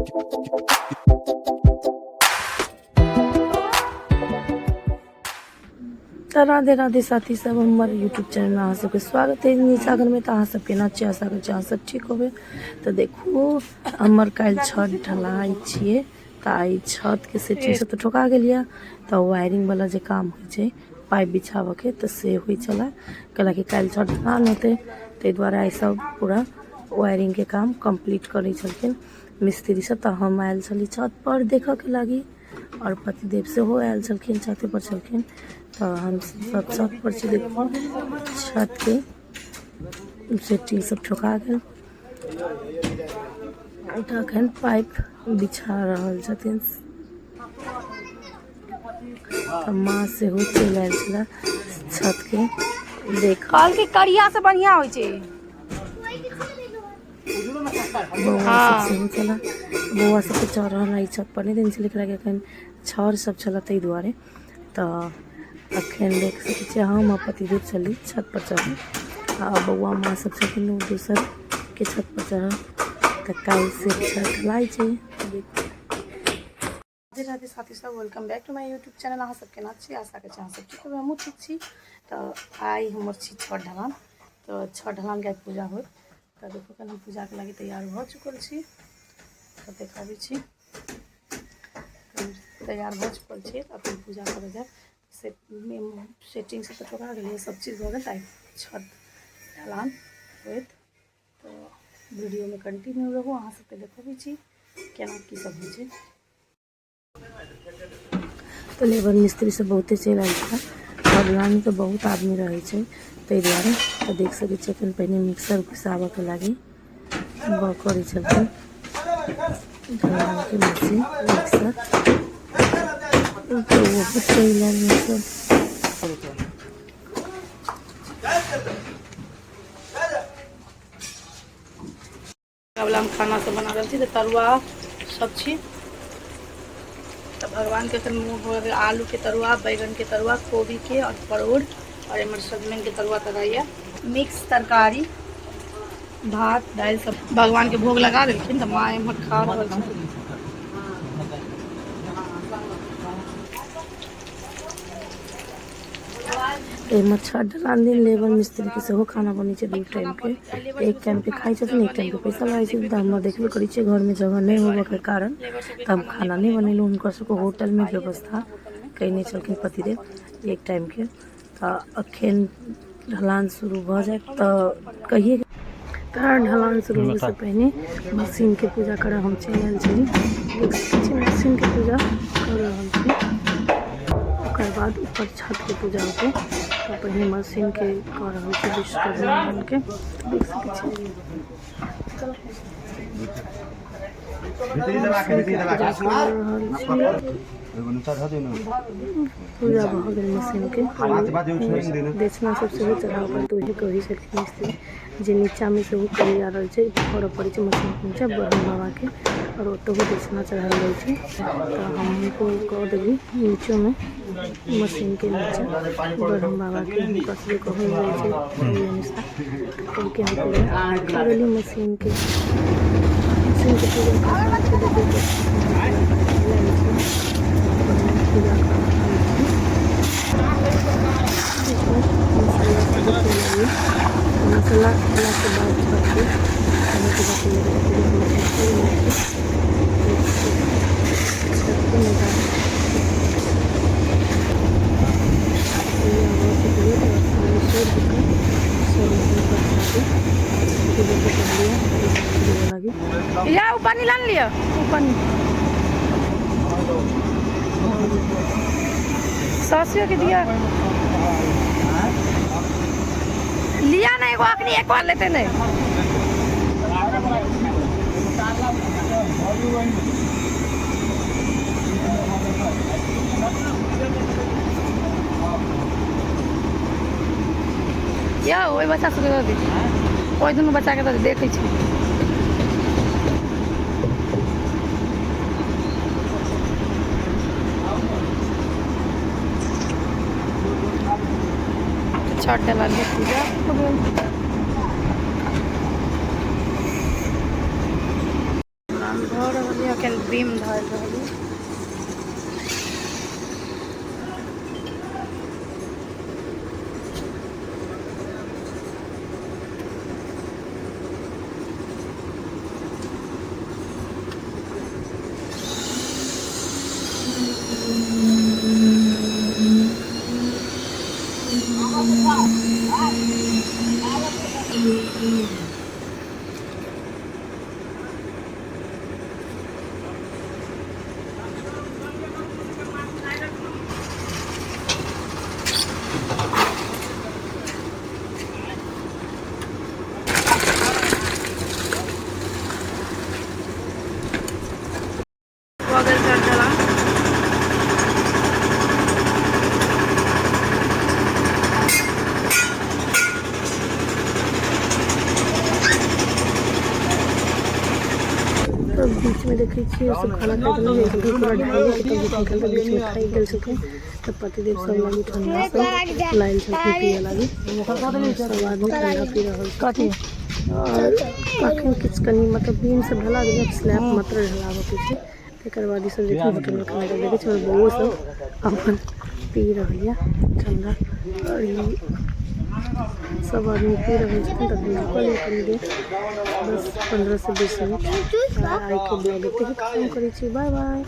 तो राधे राधे साथी सब हमारे यूट्यूब चैनल में अहाँ सबके स्वागत है। निशा घर में तो अहाँ सबके नाचे आशा कर अहाँ सब ठीक होबे। तो देखो हमर कल छत ढलाई छिए तो आई छत के सेटिंग से तो ठोका गेलिए। तो वायरिंग वाला जो काम हो छै पाइप बिछावे के तो से हुई चला कल कि कल छत ढलान होते ते द्वारा आई सब पूरा वायरिंग के काम कंप्लीट करे छलखिन मिस्त्री सब। तो हम आयल छली छत पर देखे के लागी और पतिदेव से हो आयल छलखिन छते पर छलखिन। तो हम सब छत पर से देखो छत के सेटिंग सब ठोका गए तखन पाइप बिछा रहल छथिन। तो माँ से हो चल आयल छला छत के देख कल के करिया से बढ़िया होय छै। बौआ सब हो चला बौआ सब चढ़ रहा छत पर नहीं दिन से लिख रहा अखन छर सब चला तै दुआरे। तो अखन देख सकै छी हम आ पतिदेव चली छत पर चढ़ी आ बौआ माँ सब छथिन दोसर के छत पर चढ़। तो कल से छत ढलाई छै। राधे राधे साथी सब welcome back to my YouTube channel. अहाँ सबके ना छी आशा के अहाँ सब ठीक होबे हमहूँ ठीक छी। तो आई हमर छी छठ ढलान। तो छठ ढलान के पूजा होत तो देखो कल हम पूजा के लगे तैयार भ चुकल छी। तो देखाबी छी तैयार भ चुकल छी। अपन पूजा करे जाए सेटिंग से तो ठोका गेलिए सब चीज हो गए छत ढलान होत। तो वीडियो में कंटिन्यू रहो अहाँ सबके देखबी छी केना की सब होइ छै। तो लेबर मिस्त्री सब बहुते चल आयल था और ढलान तो बहुत आदमी रहे छै तै दुआरे। तो देख सकै छी एखन पहिने मिक्सर घुसाबऽ के लागी करे छलखिन ढलान के मशीन मिक्सर तो वो चल आयल सब। हम खाना सब बना रहे थे तरुआ सब छी। तो भगवान के मुँह आलू के तरुआ बैगन के तरुआ कोबी के और परोड़ और एमर सजमन के तरुआ तराइया मिक्स तरकारी भात दाल सब भगवान के भोग लगा देलखिन। तो माँ एमर खा रहल छथिन। एमर छठ ढलान दिन लेबर मिस्त्री के सेहो खाना बनै छै 2 टाइम के। एक टाइम पे खाई छथिन एक टाइम पे पैसा लगाई छै। तो हम देखबे करै छियै घर में जगह नहीं होबे के कारण तो हम खाना नहीं बनेलहुँ। हुनकर सबके होटल में व्यवस्था कयने छलखिन पतिदेव एक टाइम के। तो अखन ढलान शुरू भ जाए तो कहिए तो ढलान शुरू होने से पहले मशीन के पूजा कर हम चल आयल छली। देख सकै छी मशीन के पूजा कर रहल छी। ओकर बाद ऊपर छत के पूजा होते तो पहले मशीन के कर रहल छी विश्वकर्मा के देख सकै छी। पूजा भ गेल मशीन के दक्षिणा सब सेहो चढ़ाव तो वही कही छथिन मिस्त्री जे नीचा में से करी आ रहल छै कर पड़े छै मशीन पहुँचा ब्रह्म बाबा के और ओतो दक्षिणा चढ़ा रहल छै। तो हमको कह देली नीचो में मशीन के नीचे ब्रह्म बाबा के हुनका से कहल जाइ छै ओहि अनुसार करके हम खा देली मशीन के पूजा मसाला खाने के बाद या पानी लान लिया पानी सासियों के दिया लिया नहीं एगो अखनी एक बार लेते नहीं या वही बच्चा सब दी कोई दुनू बच्चा के तो देखे छी। छठ ढलान के पूजा हो गेल। काम भऽ रहल है, अखन बीम ढाल रहल है। वागल चढ़ चला तो बीच में देखै छी सब खाना खाइत नहीं है, पूरा ढाई के तब निकल के बीच में खाई गेल छथिन। तब पतिदेव सब लागी ठंडा सब लाइन छथिन पिए लागी, सब आदमी ठंडा पी रहल कथी। और अखन किछु कनि मतलब बीम सब ढला गेल, स्लैब मात्र ढलाबऽ के छै। तकर बाद ई सब जे होटल में खाना देखे छै, और बउओ सब अपन पी रहल है ठंडा। और ई सब आदमी पी रहल छथिन। तब रुकल कनि देर, बस 15 से 20 मिनट। आई के ब्लॉग एते ही खत्म करै छी। Bye bye.